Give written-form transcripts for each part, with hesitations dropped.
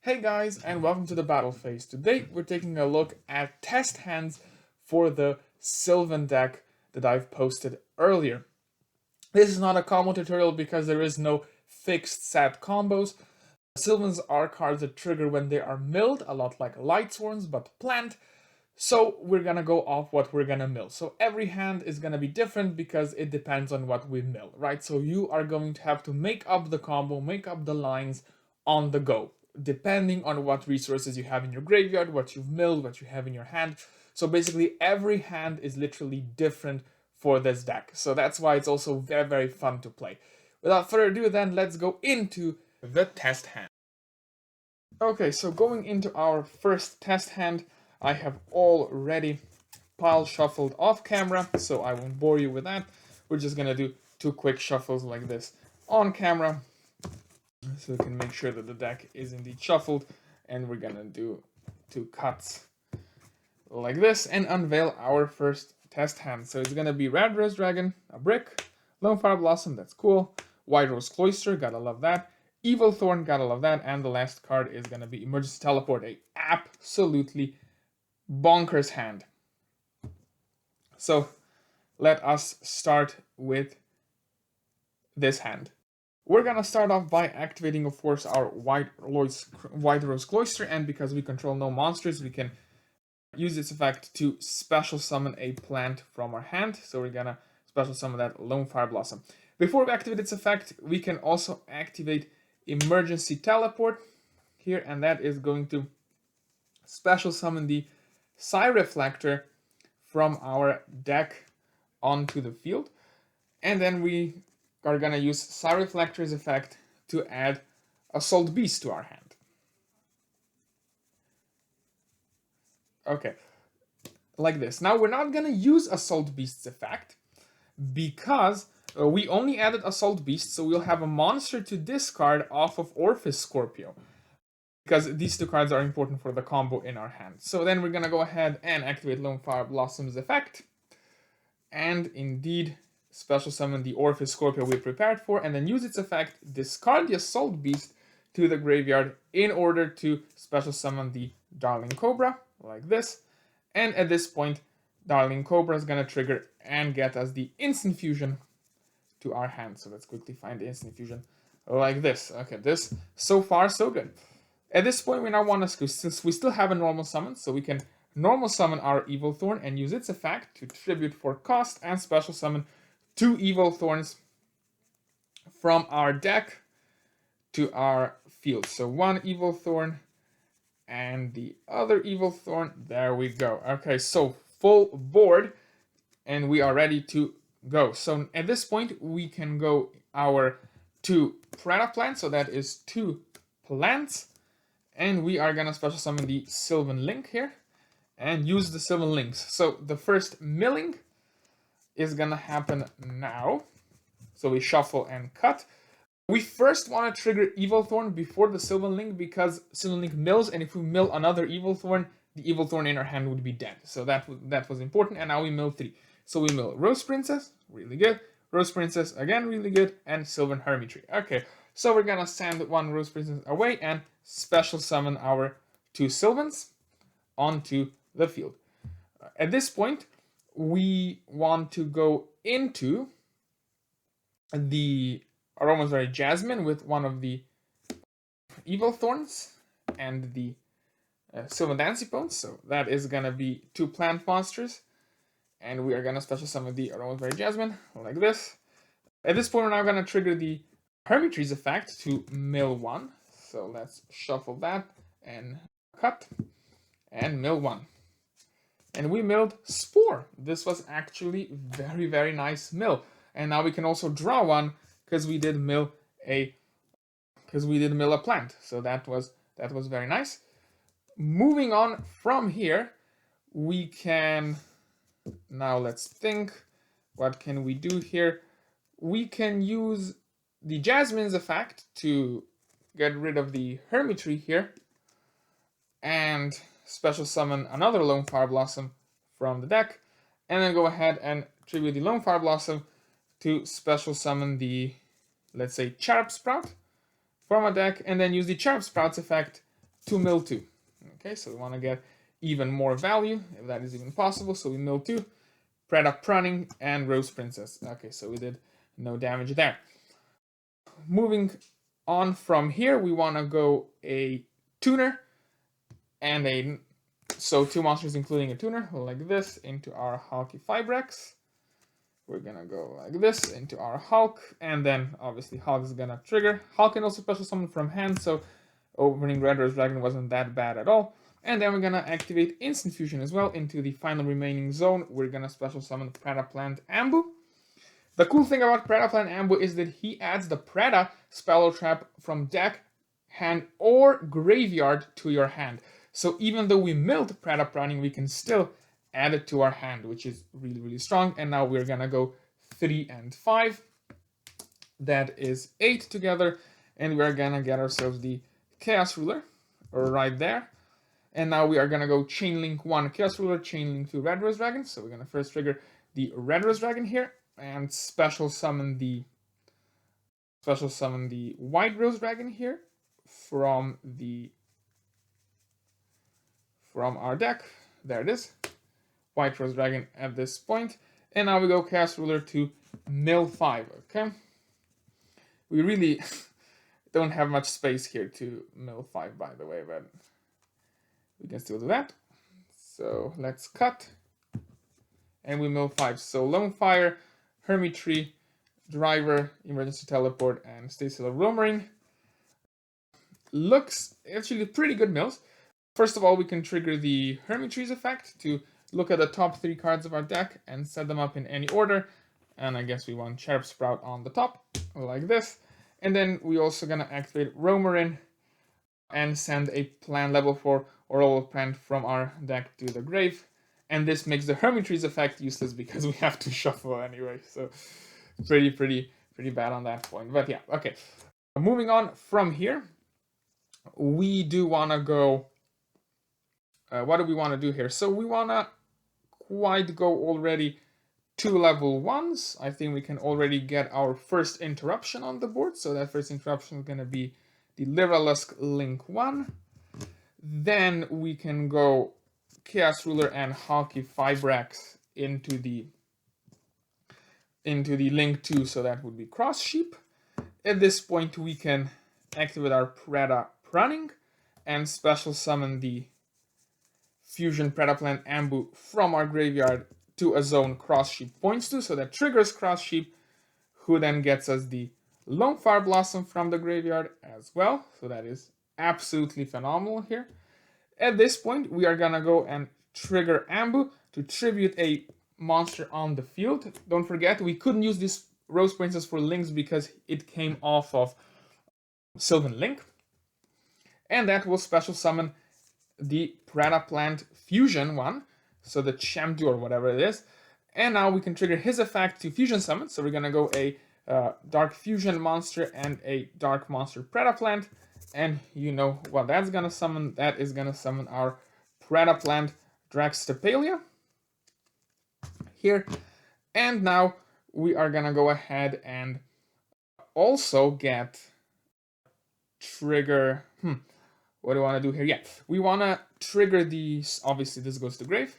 Hey guys, and welcome to the battle phase. Today we're taking a look at test hands for the Sylvan deck that I've posted earlier. This is not a combo tutorial because there is no fixed set combos. Sylvans are cards that trigger when they are milled, a lot like Lightsworns, but plant. So we're gonna go off what we're gonna mill. So every hand is gonna be different because it depends on what we mill, right? So you are going to have to make up the combo, make up the lines on the go, depending on what resources you have in your graveyard, what you've milled, what you have in your hand. So basically every hand is literally different for this deck. So that's why it's also very, very fun to play. Without further ado then, let's go into the test hand. Okay, so going into our first test hand, I have already pile shuffled off camera, so I won't bore you with that. We're just gonna do two quick shuffles like this on camera, so we can make sure that the deck is indeed shuffled, and we're gonna do two cuts like this and unveil our first test hand. So it's gonna be Red Rose Dragon, a brick, Lone Fire Blossom, that's cool, White Rose Cloister, gotta love that, Evil Thorn, gotta love that, and the last card is gonna be Emergency Teleport, a absolutely bonkers hand. So let us start with this hand. We're gonna start off by activating, of course, our White Rose Cloister, and because we control no monsters, we can use this effect to special summon a plant from our hand. So we're gonna special summon that Lone Fire Blossom. Before we activate its effect, we can also activate Emergency Teleport here, and that is going to special summon the Psy Reflector from our deck onto the field. And then we are gonna use Psy Reflector's effect to add Assault Beast to our hand. Okay, like this. Now we're not gonna use Assault Beast's effect because we only added Assault Beast, so we'll have a monster to discard off of Orphis Scorpio, because these two cards are important for the combo in our hand. So then we're gonna go ahead and activate Lone Fire Blossom's effect, and indeed special summon the Orphis Scorpio we prepared for, and then use its effect, discard the Assault Beast to the graveyard in order to special summon the Darling Cobra, like this. And at this point, Darling Cobra is gonna trigger and get us the instant fusion to our hand. So let's quickly find the instant fusion like this. Okay, this, so far so good. At this point, we now want to, since we still have a normal summon, so we can normal summon our Evil Thorn and use its effect to tribute for cost and special summon two Evil Thorns from our deck to our field. So one Evil Thorn and the other Evil Thorn. There we go. Okay, so full board, and we are ready to go. So at this point, we can go our two Predaplant, so that is two plants. And we are gonna special summon the Sylvan Link here and use the Sylvan Links. So the first milling is gonna happen now. So we shuffle and cut. We first want to trigger Evil Thorn before the Sylvan Link because Sylvan Link mills, and if we mill another Evil Thorn, the Evil Thorn in our hand would be dead. So that was important, and now we mill three. So we mill Rose Princess, really good. Rose Princess, again, really good. And Sylvan Hermitry. Okay, so we're gonna send one Rose Princess away and special summon our two Sylvans onto the field. At this point, we want to go into the Aromatherapy Jasmine with one of the Evil Thorns and the Sylvan Dancypones. So that is gonna be two plant monsters. And we are gonna special summon the Aromatherapy Jasmine like this. At this point, we're now gonna trigger the Hermitry's effect to mill one. So let's shuffle that and cut and mill one. And we milled Spore. This was actually very, very nice mill. And now we can also draw one because we did mill a plant. So that was very nice. Moving on from here, we can, now let's think, what can we do here? We can use the Jasmine's effect to get rid of the Hermitry here and special summon another Lone Fire Blossom from the deck, and then go ahead and tribute the Lone Fire Blossom to special summon the, let's say, Cherub Sprout from a deck, and then use the Cherub Sprout's effect to mill 2. Okay, so we want to get even more value, if that is even possible. So we mill 2, Predaplant, and Rose Princess. Okay, so we did no damage there. Moving on from here, we want to go a tuner and a, so 2 monsters including a tuner, like this, into our Hulky Fibrex. We're gonna go like this into our Hulk, and then obviously Hulk is gonna trigger. Hulk can also special summon from hand, so opening Red Rose Dragon wasn't that bad at all. And then we're gonna activate Instant Fusion as well into the final remaining zone. We're gonna special summon Predaplant Ambu. The cool thing about Predaplant Ambu is that he adds the Preda spell trap from deck, hand, or graveyard to your hand. So even though we milled Predaplant, we can still add it to our hand, which is really, really strong. And now we're gonna go 3 and 5. That is 8 together, and we're gonna get ourselves the Chaos Ruler right there. And now we are gonna go Chain Link 1 Chaos Ruler, Chain Link 2 Red Rose Dragon. So we're gonna first trigger the Red Rose Dragon here and special summon the White Rose Dragon here from our deck. There it is. White Rose Dragon at this point. And now we go Chaos Ruler to mill 5, okay? We really don't have much space here to mill 5, by the way, but we can still do that. So let's cut. And we mill 5. So Lone Fire, Hermitry, Driver, Emergency Teleport, and Stasis of Romarine. Looks actually pretty good mills. First of all, we can trigger the Hermitry's effect to look at the top 3 cards of our deck and set them up in any order. And I guess we want Cherub Sprout on the top, like this. And then we're also gonna activate Romarine and send a plan level 4 Oral Plant from our deck to the grave. And this makes the Hermitry's effect useless because we have to shuffle anyway. So pretty bad on that point. But yeah, okay. Moving on from here, we do wanna go. What do we want to do here? So we want to quite go already 2 level 1s. I think we can already get our first interruption on the board. So that first interruption is going to be the Lyralusk Link 1. Then we can go Chaos Ruler and Hulky Fibrex into the Link 2. So that would be Cross Sheep. At this point, we can activate our Predaplant and special summon the Fusion Predaplant Ambu from our graveyard to a zone Cross Sheep points to, so that triggers Cross Sheep, who then gets us the Lone Fire Blossom from the graveyard as well. So that is absolutely phenomenal here. At this point, we are gonna go and trigger Ambu to tribute a monster on the field. Don't forget, we couldn't use this Rose Princess for links because it came off of Sylvan Link. And that will special summon the Predaplant Fusion one, so the Chamdu or whatever it is. And now we can trigger his effect to Fusion Summon. So we're gonna go a Dark Fusion monster and a Dark Monster Predaplant. And you know what that's gonna summon? That is gonna summon our Predaplant Draxtapelia here. And now we are gonna go ahead and also get trigger. What do we want to do here? Yeah, we want to trigger these. Obviously, this goes to grave.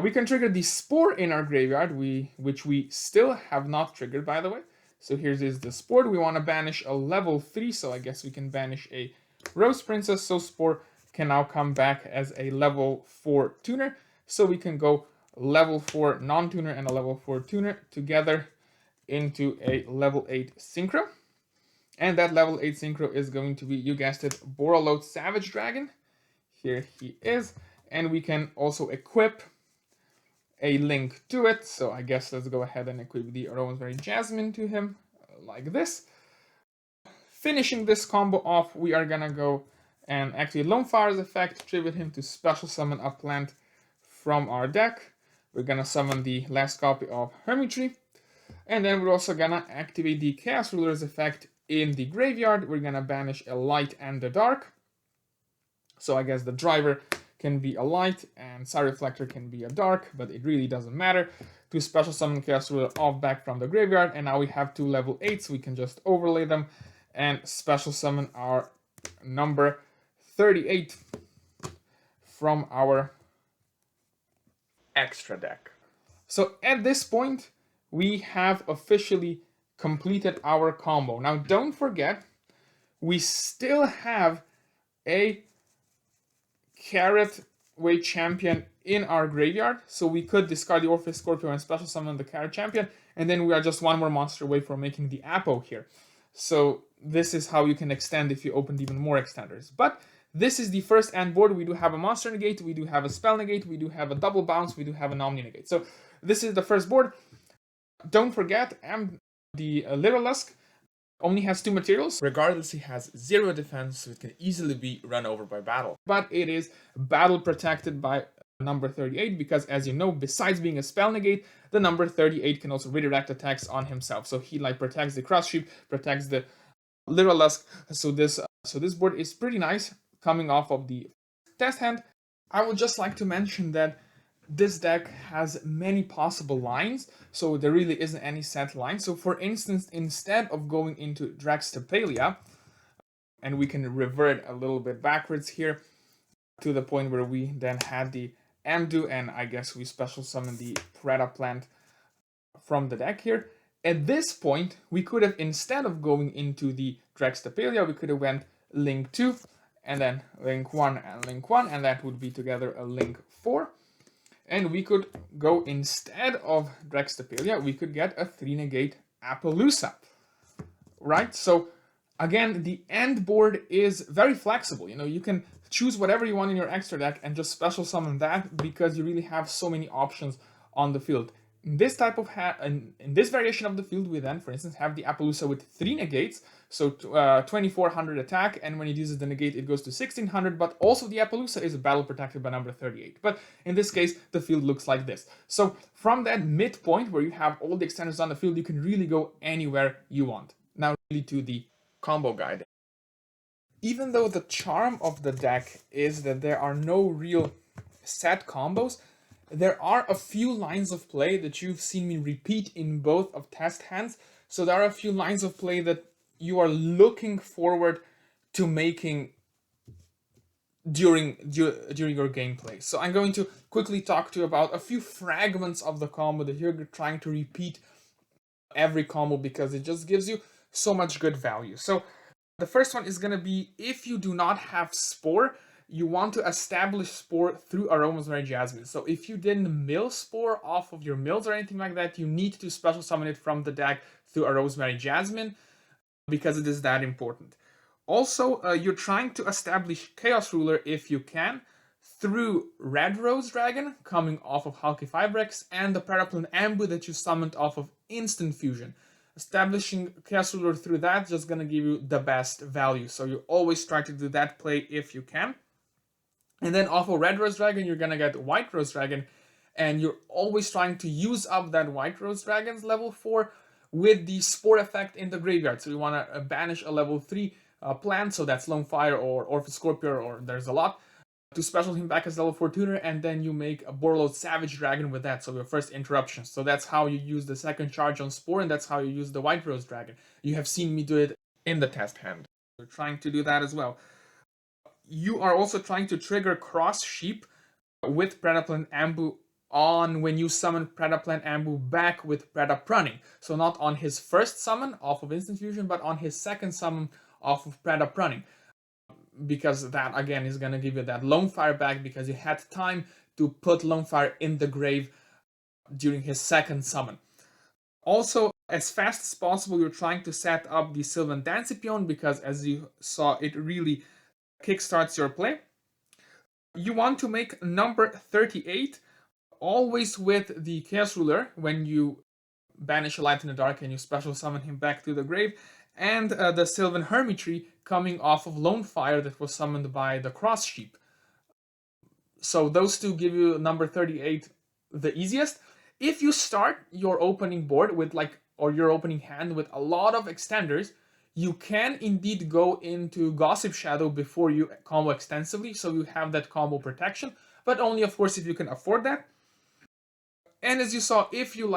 We can trigger the Spore in our graveyard, which we still have not triggered, by the way. So here's the Spore. We want to banish a level 3, so I guess we can banish a Rose Princess. So Spore can now come back as a level 4 tuner. So we can go level 4 non-tuner and a level 4 tuner together into a level 8 Synchro. And that level 8 Synchro is going to be, you guessed it, Borreload Savage Dragon. Here he is. And we can also equip a link to it. So I guess let's go ahead and equip the Rosemary Jasmine to him, like this. Finishing this combo off, we are gonna go and activate Lone Fire's effect, tribute him to special summon a plant from our deck. We're gonna summon the last copy of Hermitry. And then we're also gonna activate the Chaos Ruler's effect in the graveyard. We're gonna banish a light and a dark. So I guess the driver can be a light and Side Reflector can be a dark, but it really doesn't matter. To special summon Chaos Ruler off back from the graveyard, and now we have 2 level 8s. We can just overlay them and special summon our number 38 from our extra deck. So at this point, we have officially completed our combo. Now don't forget, we still have a Carrot Way champion in our graveyard, so we could discard the Orpheus Scorpio and special summon the Carrot champion, and then we are just one more monster away from making the Apo here. So this is how you can extend if you opened even more extenders. But this is the first end board. We do have a monster negate, we do have a spell negate, we do have a double bounce, we do have an omni negate. So this is the first board. Don't forget, the Limitless only has 2 materials. Regardless, he has 0 defense, so it can easily be run over by battle. But it is battle protected by number 38, because as you know, besides being a spell negate, the number 38 can also redirect attacks on himself. So he like protects the Cross Sheep, protects the Literlusk. So this board is pretty nice coming off of the test hand. I would just like to mention that this deck has many possible lines, so there really isn't any set line. So for instance, instead of going into Draxtapelia, and we can revert a little bit backwards here to the point where we then had the Amdu, and I guess we special summon the Predaplant from the deck here. At this point, we could have, instead of going into the Draxtapelia, we could have went Link 2, and then Link 1 and Link 1, and that would be together a Link 4. And we could go, instead of Draxtapelia, we could get a 3-negate Appaloosa, right? So again, the end board is very flexible. You know, you can choose whatever you want in your extra deck and just special summon that, because you really have so many options on the field. In this type of in this variation of the field, we then, for instance, have the Appaloosa with 3 negates, so 2400 attack, and when it uses the negate, it goes to 1600, but also the Appaloosa is battle protected by number 38. But in this case, the field looks like this. So from that midpoint, where you have all the extenders on the field, you can really go anywhere you want. Now, really to the combo guide. Even though the charm of the deck is that there are no real set combos, there are a few lines of play that you've seen me repeat in both of test hands. So there are a few lines of play that you are looking forward to making during your gameplay. So I'm going to quickly talk to you about a few fragments of the combo that you're trying to repeat every combo, because it just gives you so much good value. So the first one is going to be, if you do not have Spore, you want to establish Spore through Rosemary Jasmine. So if you didn't mill Spore off of your mills or anything like that, you need to special summon it from the deck through Rosemary Jasmine, because it is that important. Also, you're trying to establish Chaos Ruler, if you can, through Red Rose Dragon, coming off of Hulky Fibrex, and the Predaplant Ambu that you summoned off of Instant Fusion. Establishing Chaos Ruler through that is just going to give you the best value. So you always try to do that play if you can. And then off of Red Rose Dragon, you're going to get White Rose Dragon, and you're always trying to use up that White Rose Dragon's level 4 with the Spore effect in the graveyard. So you want to banish a level 3 plant, so that's Lone Fire or Orpheus Scorpio, or there's a lot, to special him back as level 4 tuner, and then you make a Borreload Savage Dragon with that, so your first interruption. So that's how you use the second charge on Spore, and that's how you use the White Rose Dragon. You have seen me do it in the test hand. We're trying to do that as well. You are also trying to trigger Cross Sheep with Predaplant Ambu on when you summon Predaplant Ambu back with Predaprunning. So not on his first summon off of Instant Fusion, but on his second summon off of Predaprunning. Because that, again, is going to give you that Lone Fire back, because you had time to put Lone Fire in the grave during his second summon. Also, as fast as possible, you're trying to set up the Sylvan Dancipion, because as you saw, it really kickstarts your play. You want to make number 38 always with the Chaos Ruler when you banish a Light in the Dark and you special summon him back to the grave, and the Sylvan Hermitry coming off of Lone Fire that was summoned by the Cross Sheep. So those two give you number 38 the easiest. If you start your opening board with or your opening hand with a lot of extenders, you can indeed go into Gossip Shadow before you combo extensively, so you have that combo protection, but only, of course, if you can afford that. And as you saw, if you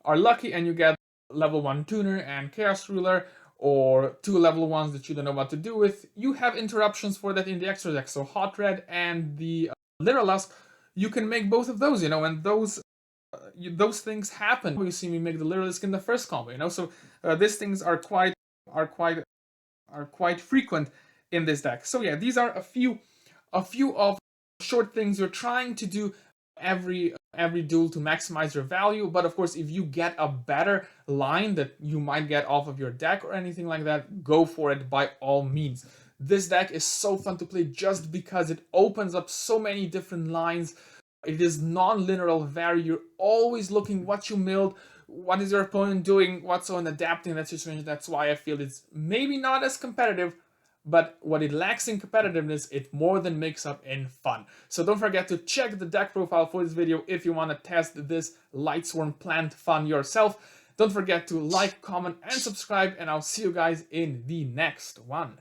are lucky and you get level 1 tuner and Chaos Ruler, or 2 level 1s that you don't know what to do with, you have interruptions for that in the extra deck. So Hot Red and the Lyrilusk, you can make both of those, and those things happen. You see me make the Lyrilusk in the first combo, so these things are quite frequent in this deck. So yeah, these are a few of short things you're trying to do every duel to maximize your value. But of course, if you get a better line that you might get off of your deck or anything like that, go for it by all means. This deck is so fun to play just because it opens up so many different lines. It is non-linear value. You're always looking what you milled, what is your opponent doing, what's on adapting that situation. That's why I feel it's maybe not as competitive, but what it lacks in competitiveness, it more than makes up in fun. So don't forget to check the deck profile for this video if you want to test this Lightsworn plant fun yourself. Don't forget to like, comment, and subscribe, and I'll see you guys in the next one.